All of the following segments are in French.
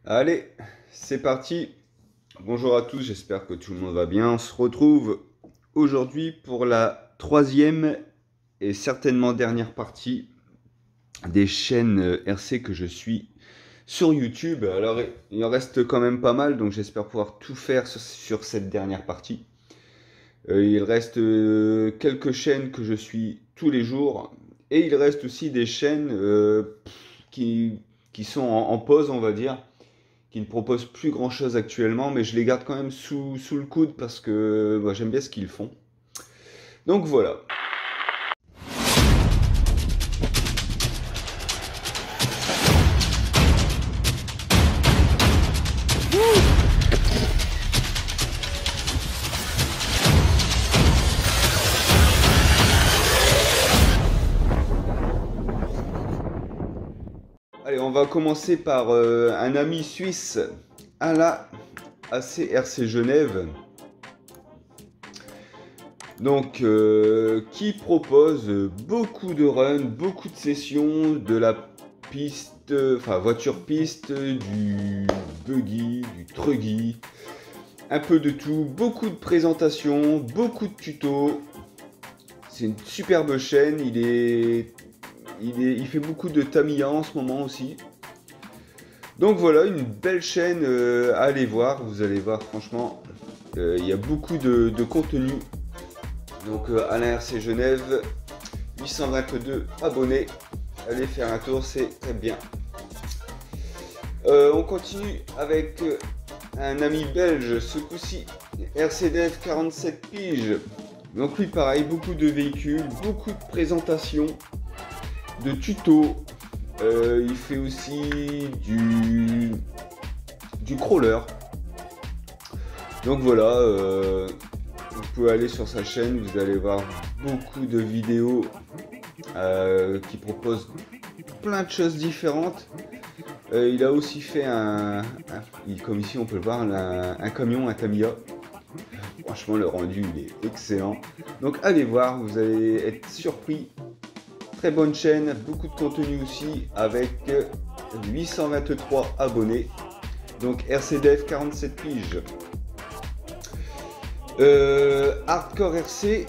Allez, c'est parti. Bonjour à tous, j'espère que tout le monde va bien. On se retrouve aujourd'hui pour la troisième et certainement dernière partie des chaînes RC que je suis sur YouTube. Alors, il en reste quand même pas mal, donc j'espère pouvoir tout faire sur cette dernière partie. Il reste quelques chaînes que je suis tous les jours et il reste aussi des chaînes qui sont en pause, on va dire, qui ne proposent plus grand chose actuellement, mais je les garde quand même sous le coude parce que j'aime bien ce qu'ils font. Donc voilà. Allez, on va commencer par un ami suisse à la ACRC Genève. Donc, qui propose beaucoup de runs, beaucoup de sessions, de la piste, enfin voiture-piste, du buggy, du truggy, un peu de tout, beaucoup de présentations, beaucoup de tutos. C'est une superbe chaîne, il fait beaucoup de Tamiya en ce moment aussi. Donc voilà, une belle chaîne à aller voir, vous allez voir franchement, il y a beaucoup de contenu. Donc Alain RC Genève, 822 abonnés, allez faire un tour, c'est très bien. On continue avec un ami belge, ce coup-ci, RCDF 47 piges. Donc lui pareil, beaucoup de véhicules, beaucoup de présentations, de tutos. Il fait aussi du crawler. Donc voilà, vous pouvez aller sur sa chaîne, vous allez voir beaucoup de vidéos qui proposent plein de choses différentes. Il a aussi fait comme ici on peut le voir, un camion, un Tamiya. Franchement le rendu il est excellent. Donc allez voir, vous allez être surpris. Très bonne chaîne, beaucoup de contenu aussi avec 823 abonnés. Donc RCDF 47 piges. Hardcore RC,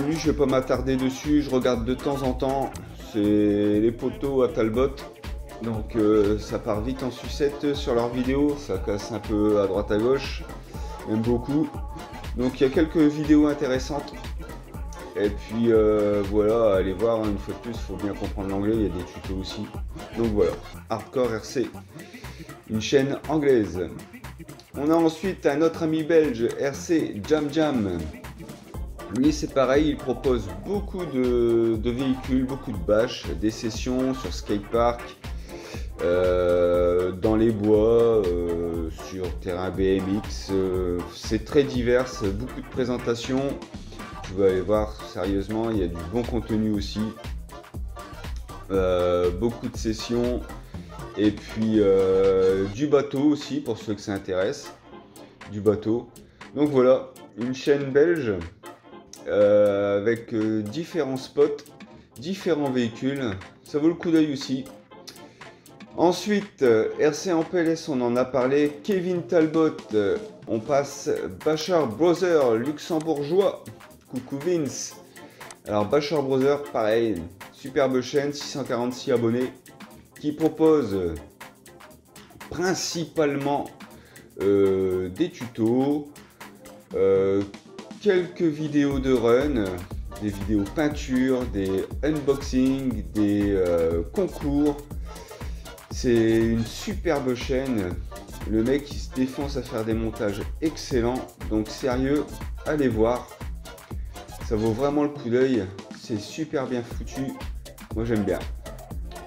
lui je vais pas m'attarder dessus, je regarde de temps en temps, c'est les poteaux à Talbot, donc ça part vite en sucette sur leurs vidéos, ça casse un peu à droite à gauche, même beaucoup, donc il y a quelques vidéos intéressantes, et puis voilà, allez voir, une fois de plus, il faut bien comprendre l'anglais, il y a des tutos aussi, donc voilà, Hardcore RC, une chaîne anglaise. On a ensuite un autre ami belge, RC Jam Jam. Lui c'est pareil, il propose beaucoup de véhicules, beaucoup de bâches, des sessions sur skatepark, dans les bois, sur terrain BMX. C'est très divers, beaucoup de présentations. Vous allez voir, sérieusement, il y a du bon contenu aussi. Beaucoup de sessions. Et puis du bateau aussi pour ceux que ça intéresse, du bateau. Donc voilà, une chaîne belge avec différents spots, différents véhicules, ça vaut le coup d'œil aussi. Ensuite, RC en PLS, on en a parlé, Kevin Talbot, on passe Bashar Brother, luxembourgeois, coucou Vince. Alors Bashar Brother, pareil, superbe chaîne, 646 abonnés. Qui propose principalement des tutos, quelques vidéos de run, des vidéos peinture, des unboxings, des concours. C'est une superbe chaîne. Le mec il se défonce à faire des montages excellents. Donc sérieux, allez voir. Ça vaut vraiment le coup d'œil. C'est super bien foutu. Moi j'aime bien.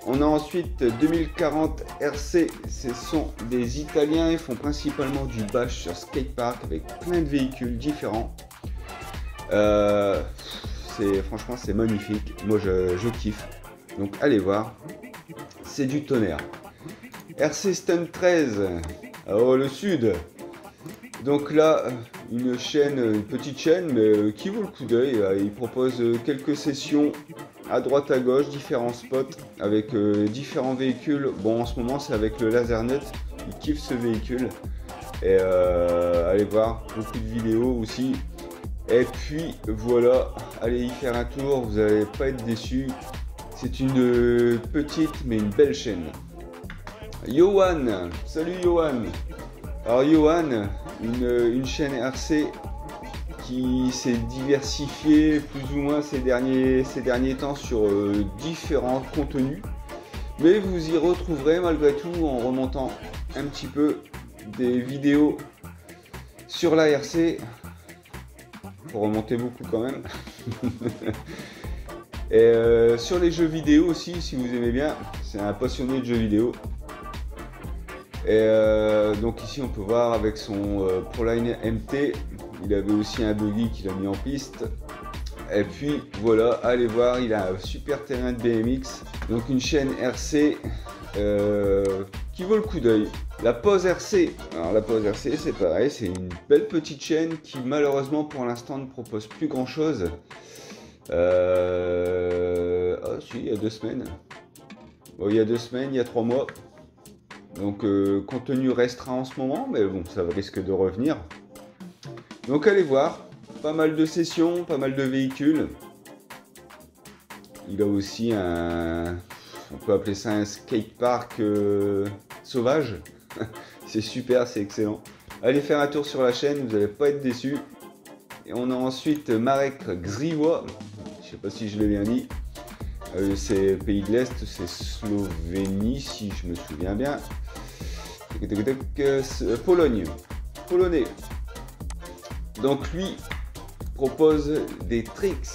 On a ensuite 2040 RC, ce sont des Italiens, ils font principalement du bash sur skatepark avec plein de véhicules différents. Franchement c'est magnifique, moi je kiffe, donc allez voir, c'est du tonnerre. RC Stunt 13, alors le sud, donc là une petite chaîne mais qui vaut le coup d'œil, il propose quelques sessions à droite à gauche, différents spots avec différents véhicules. Bon en ce moment c'est avec le LaserNet, il kiffe ce véhicule. Et allez voir beaucoup de vidéos aussi. Et puis voilà, allez y faire un tour, vous n'allez pas être déçus. C'est une petite mais une belle chaîne. Johan, salut Johan. Alors Johan, une chaîne RC qui s'est diversifiée plus ou moins ces derniers temps sur différents contenus. Mais vous y retrouverez malgré tout en remontant un petit peu des vidéos sur la RC. Faut remonter beaucoup quand même. Et sur les jeux vidéo aussi, si vous aimez bien, c'est un passionné de jeux vidéo. Et donc ici on peut voir avec son Proline MT, il avait aussi un buggy qu'il a mis en piste. Et puis voilà, allez voir, il a un super terrain de BMX. Donc une chaîne RC qui vaut le coup d'œil. La Pause RC, alors la Pause RC c'est pareil, c'est une belle petite chaîne qui malheureusement pour l'instant ne propose plus grand chose. Ah si, il y a 2 semaines. Bon, il y a 2 semaines, il y a 3 mois. Donc contenu restreint en ce moment, mais bon, ça risque de revenir. Donc allez voir, pas mal de sessions, pas mal de véhicules. Il a aussi on peut appeler ça un skatepark sauvage. C'est super, c'est excellent. Allez faire un tour sur la chaîne, vous n'allez pas être déçus. Et on a ensuite Marek Grzywa, je sais pas si je l'ai bien dit. C'est pays de l'Est, c'est Slovénie si je me souviens bien. Pologne, polonais. Donc lui propose des tricks.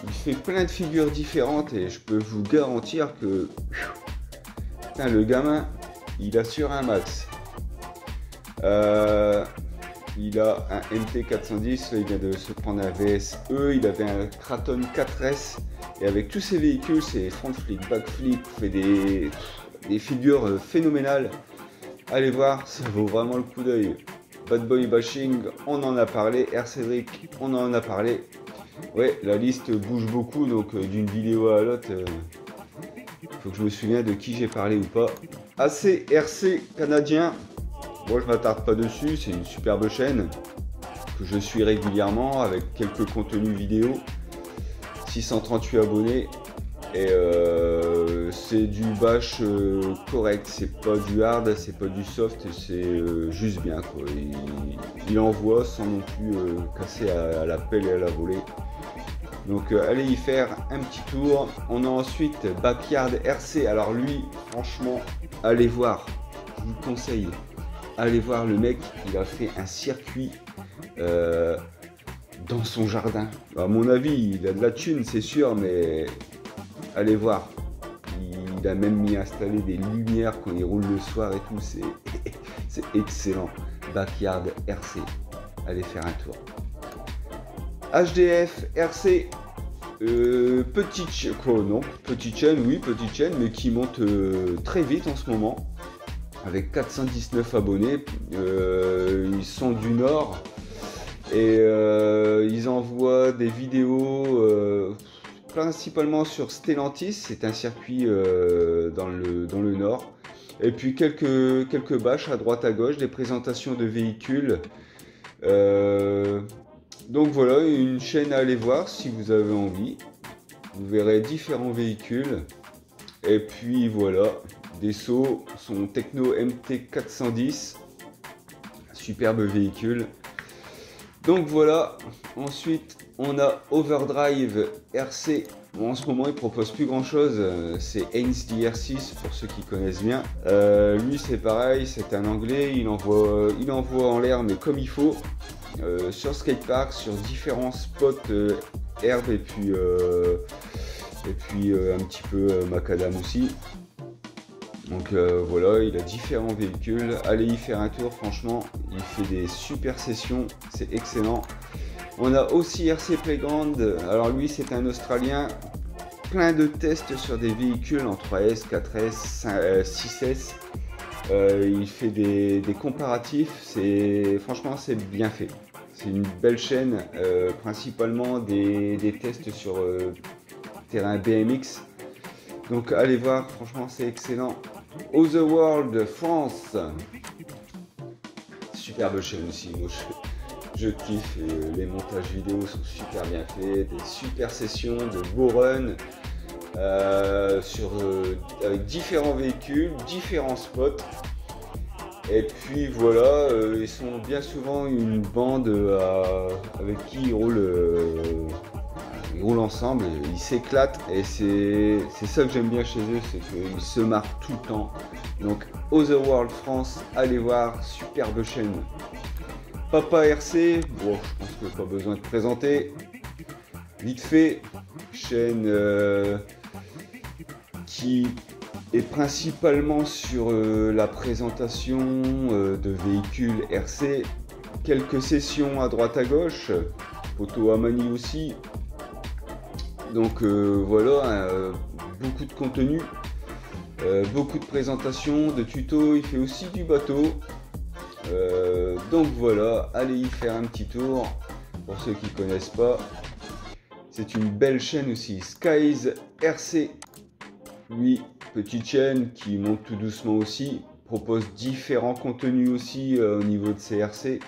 Il fait plein de figures différentes et je peux vous garantir que putain, le gamin il assure un max. Il a un MT410, il vient de se prendre un VSE, il avait un Kraton 4S et avec tous ces véhicules, c'est front flip, back flip, fait des figures phénoménales. Allez voir, ça vaut vraiment le coup d'œil. Bad Boy Bashing, on en a parlé, RCDric, on en a parlé. Ouais, la liste bouge beaucoup, donc d'une vidéo à l'autre, faut que je me souvienne de qui j'ai parlé ou pas. ACRC canadien. Moi je m'attarde pas dessus, c'est une superbe chaîne que je suis régulièrement avec quelques contenus vidéo, 638 abonnés et c'est du bash correct, c'est pas du hard, c'est pas du soft, c'est juste bien quoi. Il envoie sans non plus casser à la pelle et à la volée. Donc allez y faire un petit tour. On a ensuite Backyard RC, alors lui franchement allez voir, je vous conseille. Allez voir le mec, il a fait un circuit dans son jardin. À mon avis, il a de la thune, c'est sûr, mais allez voir. Il a même mis installé des lumières quand il roule le soir et tout. C'est excellent. Backyard RC. Allez faire un tour. HDF RC. Petite chaîne, oui, petite chaîne, mais qui monte très vite en ce moment. Avec 419 abonnés, ils sont du Nord et ils envoient des vidéos principalement sur Stellantis, c'est un circuit dans le Nord, et puis quelques bâches à droite à gauche, des présentations de véhicules. Donc voilà, une chaîne à aller voir si vous avez envie. Vous verrez différents véhicules et puis voilà. Des sauts, son Techno MT410, superbe véhicule. Donc voilà, ensuite on a Overdrive RC. Bon, en ce moment il propose plus grand chose, c'est Heinz DR6 pour ceux qui connaissent bien. Lui c'est pareil, c'est un anglais, il envoie en l'air mais comme il faut, sur skatepark, sur différents spots herbe et puis un petit peu macadam aussi. Donc voilà, il a différents véhicules, allez y faire un tour, franchement, il fait des super sessions, c'est excellent. On a aussi RC Playground, alors lui c'est un Australien, plein de tests sur des véhicules en 3S, 4S, 6S, il fait des comparatifs, franchement c'est bien fait. C'est une belle chaîne, principalement des tests sur terrain BMX. Donc allez voir, franchement c'est excellent. Otherworld France. Superbe chaîne aussi, moi je kiffe, les montages vidéo sont super bien faits, des super sessions, de beaux runs avec différents véhicules, différents spots. Et puis voilà, ils sont bien souvent une bande avec qui ils roulent ensemble, ils s'éclatent et c'est ça que j'aime bien chez eux, c'est qu'ils se marrent tout le temps. Donc Otherworld France, allez voir, superbe chaîne. Papa RC, bon, je pense que pas besoin de présenter. Vite fait, chaîne qui est principalement sur la présentation de véhicules RC, quelques sessions à droite à gauche, Photo Amani aussi. Donc voilà, beaucoup de contenu, beaucoup de présentations, de tutos, il fait aussi du bateau. Donc voilà, allez y faire un petit tour pour ceux qui ne connaissent pas. C'est une belle chaîne aussi, Skies RC. Oui, petite chaîne qui monte tout doucement aussi, propose différents contenus aussi au niveau de CRC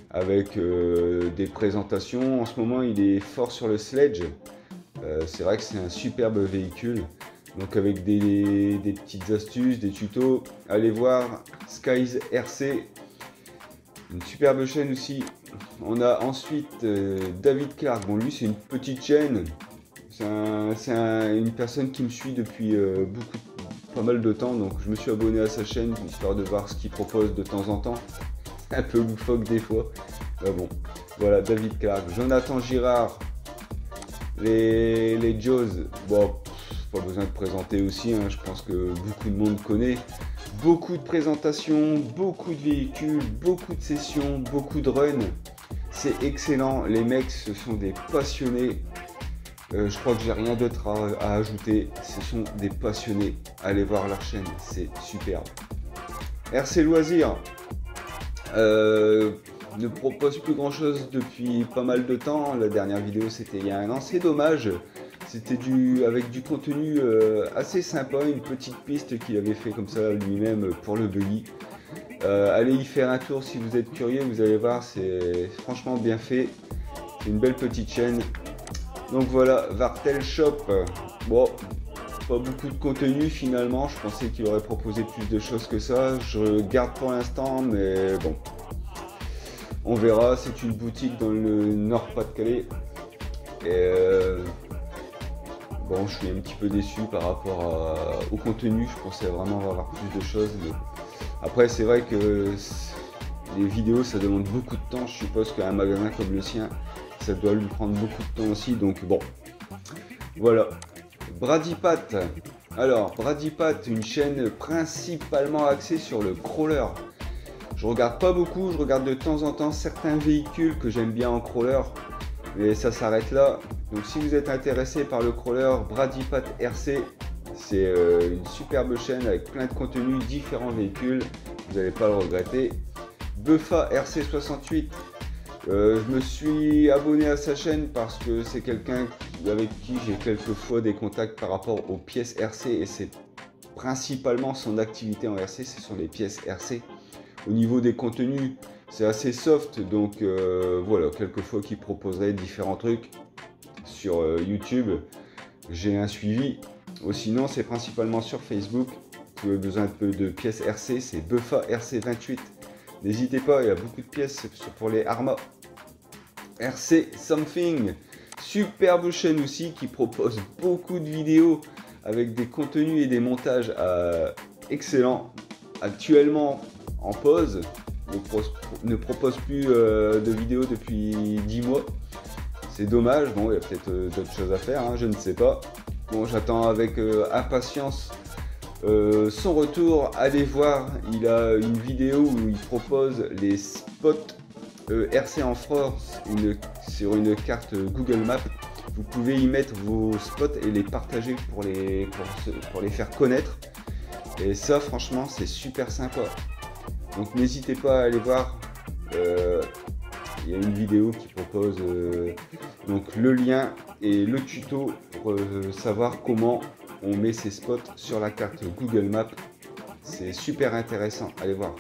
avec des présentations. En ce moment, il est fort sur le sledge. C'est vrai que c'est un superbe véhicule. Donc avec des petites astuces, des tutos, allez voir Skies RC, une superbe chaîne aussi. On a ensuite David Clark. Bon, lui c'est une petite chaîne, c'est une personne qui me suit depuis pas mal de temps, donc je me suis abonné à sa chaîne histoire de voir ce qu'il propose de temps en temps. Un peu loufoque des fois, mais bon, voilà, David Clark. Jonathan Girard, les Jaws, bon, pas besoin de présenter aussi, hein, je pense que beaucoup de monde connaît. Beaucoup de présentations, beaucoup de véhicules, beaucoup de sessions, beaucoup de runs. C'est excellent, les mecs ce sont des passionnés. Je crois que j'ai rien d'autre à ajouter, ce sont des passionnés. Allez voir leur chaîne, c'est superbe. RC Loisirs ne propose plus grand chose depuis pas mal de temps. La dernière vidéo c'était il y a un an, c'est dommage. C'était avec du contenu assez sympa, une petite piste qu'il avait fait comme ça lui-même pour le buggy. Allez y faire un tour si vous êtes curieux, vous allez voir, c'est franchement bien fait. C'est une belle petite chaîne. Donc voilà, Vartel Shop. Bon, pas beaucoup de contenu finalement, je pensais qu'il aurait proposé plus de choses que ça. Je garde pour l'instant, mais bon. On verra, c'est une boutique dans le Nord-Pas-de-Calais. Et bon, je suis un petit peu déçu par rapport au contenu, je pensais vraiment avoir plus de choses. Mais après, c'est vrai que les vidéos, ça demande beaucoup de temps. Je suppose qu'un magasin comme le sien, ça doit lui prendre beaucoup de temps aussi. Donc bon, voilà. Bradypat. Alors, Bradypat, une chaîne principalement axée sur le crawler. Je regarde pas beaucoup, je regarde de temps en temps certains véhicules que j'aime bien en crawler. Mais ça s'arrête là. Donc si vous êtes intéressé par le crawler, Bradypat RC, c'est une superbe chaîne avec plein de contenus, différents véhicules, vous n'allez pas le regretter. Buffa RC68, je me suis abonné à sa chaîne parce que c'est quelqu'un avec qui j'ai quelquefois des contacts par rapport aux pièces RC et c'est principalement son activité en RC, ce sont les pièces RC. Au niveau des contenus, c'est assez soft, donc voilà, quelquefois qu'il proposerait différents trucs sur YouTube, j'ai un suivi. Ou sinon, c'est principalement sur Facebook. Si vous avez besoin de pièces RC, c'est Buffa RC28. N'hésitez pas, il y a beaucoup de pièces pour les Arma. RC Something, superbe chaîne aussi qui propose beaucoup de vidéos avec des contenus et des montages excellents. Actuellement en pause, ne propose plus de vidéos depuis 10 mois. C'est dommage, bon, il y a peut-être d'autres choses à faire, hein, je ne sais pas. Bon, j'attends avec impatience son retour. Allez voir, il a une vidéo où il propose les spots RC en France sur une carte Google Maps. Vous pouvez y mettre vos spots et les partager pour les faire connaître. Et ça, franchement, c'est super sympa. Donc n'hésitez pas à aller voir. Il y a une vidéo qui propose donc le lien et le tuto pour savoir comment on met ses spots sur la carte Google Maps. c'est super intéressant, allez voir.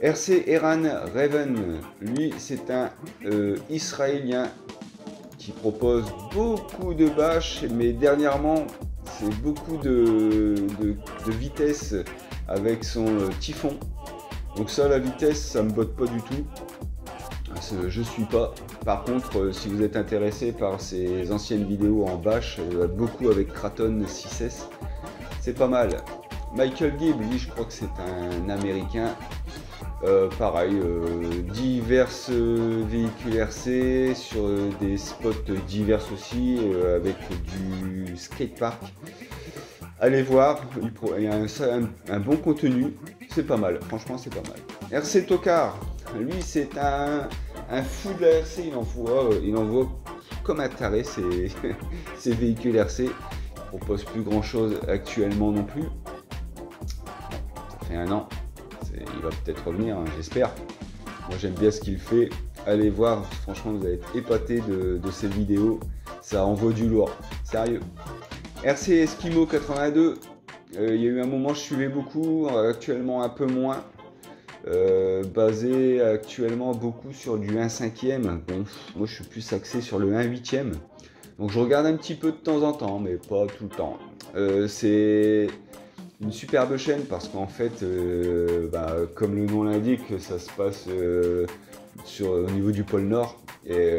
RC Eran Raven, lui c'est un Israélien qui propose beaucoup de bâches, mais dernièrement c'est beaucoup de vitesse avec son typhon. Donc ça, la vitesse, ça me botte pas du tout. Je suis pas. Par contre, si vous êtes intéressé par ces anciennes vidéos en bâche, beaucoup avec Kraton 6S, c'est pas mal. Michael Gibb, lui, je crois que c'est un Américain. Pareil, divers véhicules RC sur des spots divers aussi, avec du skatepark. Allez voir, il y a un bon contenu, c'est pas mal, franchement c'est pas mal. RC Tokar, lui c'est un fou de la RC, il envoie comme un taré ses véhicules RC. Il propose plus grand chose actuellement non plus. Ça fait un an, il va peut-être revenir, hein, j'espère. Moi j'aime bien ce qu'il fait, allez voir, franchement vous allez être épaté de ses vidéos, ça envoie du lourd, sérieux. RC Eskimo 82, il y a eu un moment je suivais beaucoup, actuellement un peu moins, basé actuellement beaucoup sur du 1/5e, bon, moi je suis plus axé sur le 1/8e, donc je regarde un petit peu de temps en temps, mais pas tout le temps. C'est une superbe chaîne parce qu'en fait, comme le nom l'indique, ça se passe au niveau du pôle Nord et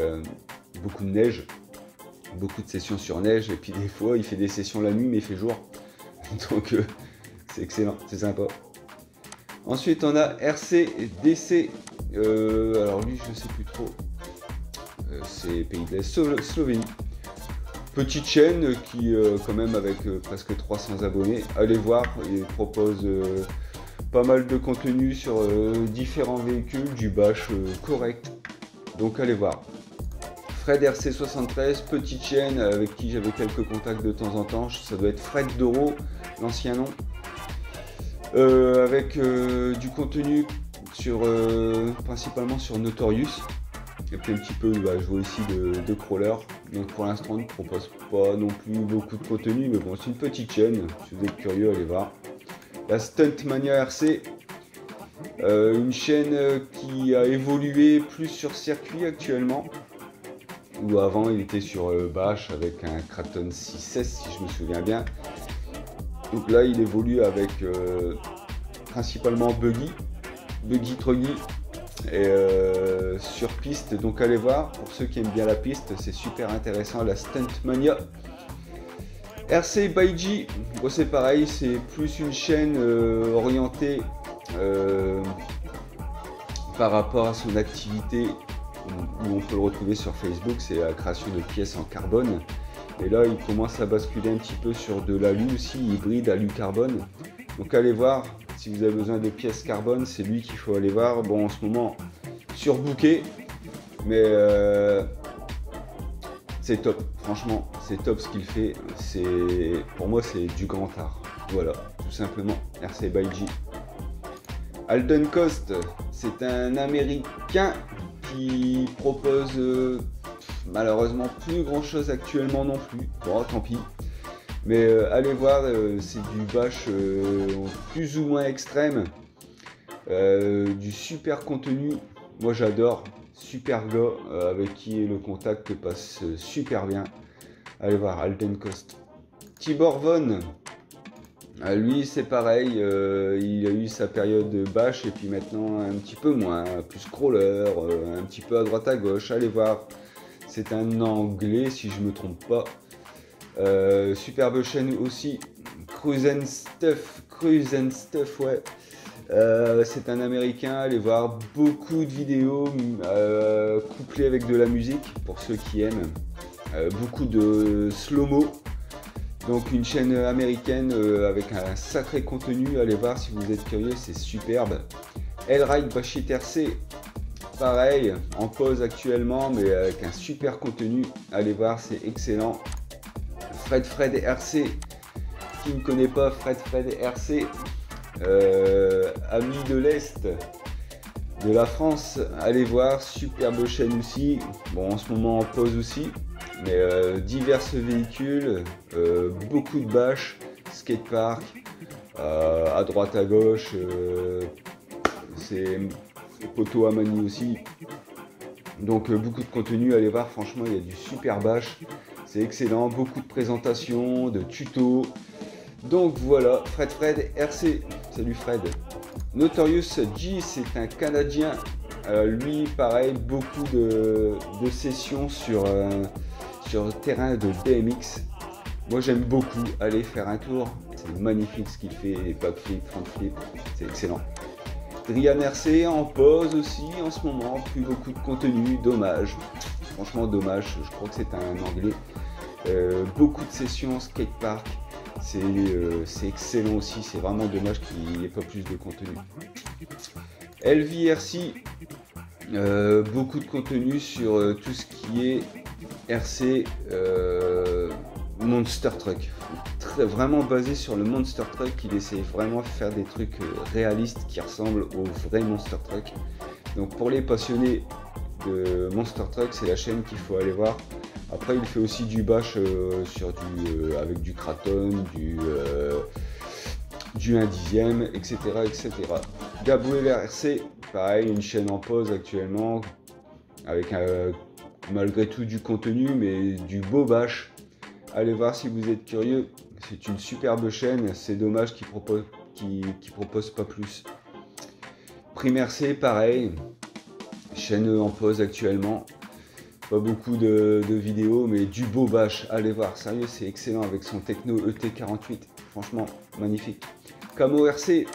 beaucoup de neige. Beaucoup de sessions sur neige et puis des fois il fait des sessions la nuit mais il fait jour, donc c'est excellent, c'est sympa. Ensuite on a RCDC, alors lui je sais plus trop, c'est Pays de l'Est, Slovénie. Petite chaîne qui quand même avec presque 300 abonnés, allez voir, il propose pas mal de contenu sur différents véhicules, du bâche correct, donc allez voir. Fred RC73, petite chaîne avec qui j'avais quelques contacts de temps en temps, ça doit être Fred Doro, l'ancien nom, avec du contenu sur principalement sur Notorious, et puis un petit peu, je vois ici de crawler, donc pour l'instant on ne propose pas non plus beaucoup de contenu, mais bon c'est une petite chaîne, si vous êtes curieux allez voir. La Stuntmania RC, une chaîne qui a évolué plus sur circuit actuellement, où avant il était sur bâche avec un Kraton 6S si je me souviens bien. Donc là il évolue avec principalement buggy truggy et sur piste, donc allez voir pour ceux qui aiment bien la piste, c'est super intéressant. La Stuntmania RC Baiji, bon, c'est pareil, c'est plus une chaîne orientée par rapport à son activité, où on peut le retrouver sur Facebook, c'est la création de pièces en carbone. Et là, il commence à basculer un petit peu sur de l'alu aussi, hybride alu-carbone. Donc allez voir, si vous avez besoin de pièces carbone, c'est lui qu'il faut aller voir. Bon, en ce moment, surbooké, mais c'est top. Franchement, c'est top ce qu'il fait. Pour moi, c'est du grand art. Voilà, tout simplement, RC Baiji. Alden Cost, c'est un Américain qui propose malheureusement plus grand chose actuellement non plus, bon tant pis, mais allez voir, c'est du bâche plus ou moins extrême, du super contenu, moi j'adore, super gars avec qui le contact passe super bien, allez voir Alden Cost. Tibor Von, lui c'est pareil, il a eu sa période de bâche et puis maintenant un petit peu moins, plus crawler, un petit peu à droite à gauche, allez voir, c'est un anglais si je me trompe pas. Superbe chaîne aussi, Cruise and Stuff, ouais. C'est un américain, allez voir, beaucoup de vidéos couplées avec de la musique pour ceux qui aiment, beaucoup de slow-mo. Donc une chaîne américaine avec un sacré contenu, allez voir si vous êtes curieux, c'est superbe. Elride Bashit RC, pareil, en pause actuellement, mais avec un super contenu, allez voir, c'est excellent. Fred RC, qui ne connaît pas Fred RC, ami de l'Est de la France, allez voir, superbe chaîne aussi, bon en ce moment en pause aussi. Mais divers véhicules, beaucoup de bâches, skatepark, à droite, à gauche, c'est poteau à manie aussi. Donc beaucoup de contenu, allez voir, franchement il y a du super bash, c'est excellent, beaucoup de présentations, de tutos. Donc voilà, Fred RC, salut Fred. Notorious G, c'est un Canadien, lui pareil, beaucoup de sessions sur terrain de BMX. Moi j'aime beaucoup aller faire un tour, c'est magnifique ce qu'il fait, backflip, frontflip, c'est excellent. Drian RC en pause aussi en ce moment, plus beaucoup de contenu, dommage, franchement dommage, je crois que c'est un anglais. Beaucoup de sessions skatepark, c'est excellent aussi, c'est vraiment dommage qu'il n'y ait pas plus de contenu. LVRC, beaucoup de contenu sur tout ce qui est RC Monster Truck, vraiment basé sur le Monster Truck. Il essaie vraiment de faire des trucs réalistes qui ressemblent au vrai Monster Truck. Donc pour les passionnés de Monster Truck, c'est la chaîne qu'il faut aller voir. Après il fait aussi du bash avec du Kraton, du 1/10, etc. etc. Gabriel RC, pareil, une chaîne en pause actuellement, avec malgré tout du contenu, mais du beau bash. Allez voir si vous êtes curieux, c'est une superbe chaîne, c'est dommage qu'il propose pas plus. Prime RC, pareil, chaîne en pause actuellement, pas beaucoup de vidéos, mais du beau bash, allez voir, sérieux, c'est excellent avec son Techno ET48, franchement, magnifique. Camo RC,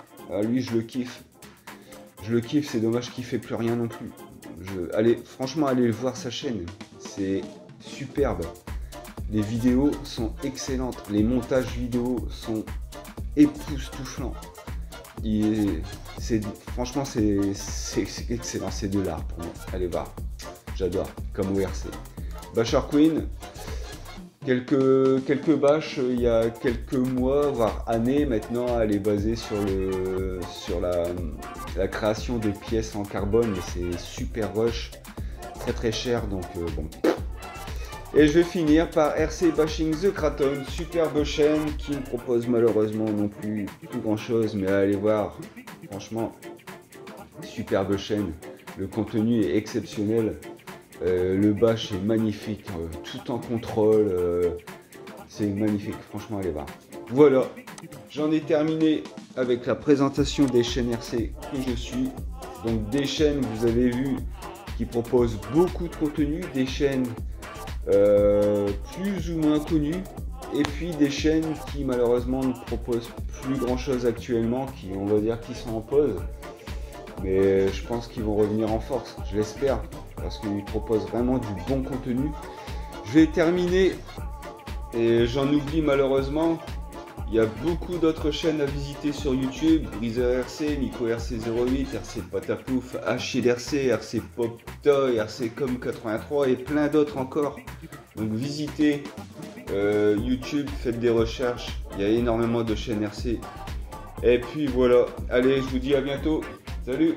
lui je le kiffe, c'est dommage qu'il fait plus rien non plus. Franchement, allez voir sa chaîne, c'est superbe. Les vidéos sont excellentes, les montages vidéo sont époustouflants. Franchement, c'est excellent, c'est de l'art pour moi. Allez voir, j'adore, comme ORC. Basher Queen, quelques bâches il y a quelques mois, voire années maintenant. Elle est basée sur la création de pièces en carbone, mais c'est super rush, très cher, donc bon. Et je vais finir par RC Bashing The Kraton, superbe chaîne qui ne propose malheureusement non plus grand chose, mais allez voir, franchement, superbe chaîne, le contenu est exceptionnel, le bash est magnifique, tout en contrôle, c'est magnifique, franchement allez voir. Voilà, j'en ai terminé avec la présentation des chaînes RC que je suis, donc des chaînes, vous avez vu, qui proposent beaucoup de contenu, des chaînes plus ou moins connues, et puis des chaînes qui malheureusement ne proposent plus grand chose actuellement, qui on va dire qui sont en pause, mais je pense qu'ils vont revenir en force, je l'espère, parce qu'ils proposent vraiment du bon contenu. Je vais terminer, et j'en oublie malheureusement, il y a beaucoup d'autres chaînes à visiter sur YouTube, Breezer RC, Nico RC08, RC Patapouf, Achille RC, RC Pop Toy, RC Com 83 et plein d'autres encore. Donc visitez YouTube, faites des recherches, il y a énormément de chaînes RC. Et puis voilà, allez, je vous dis à bientôt, salut!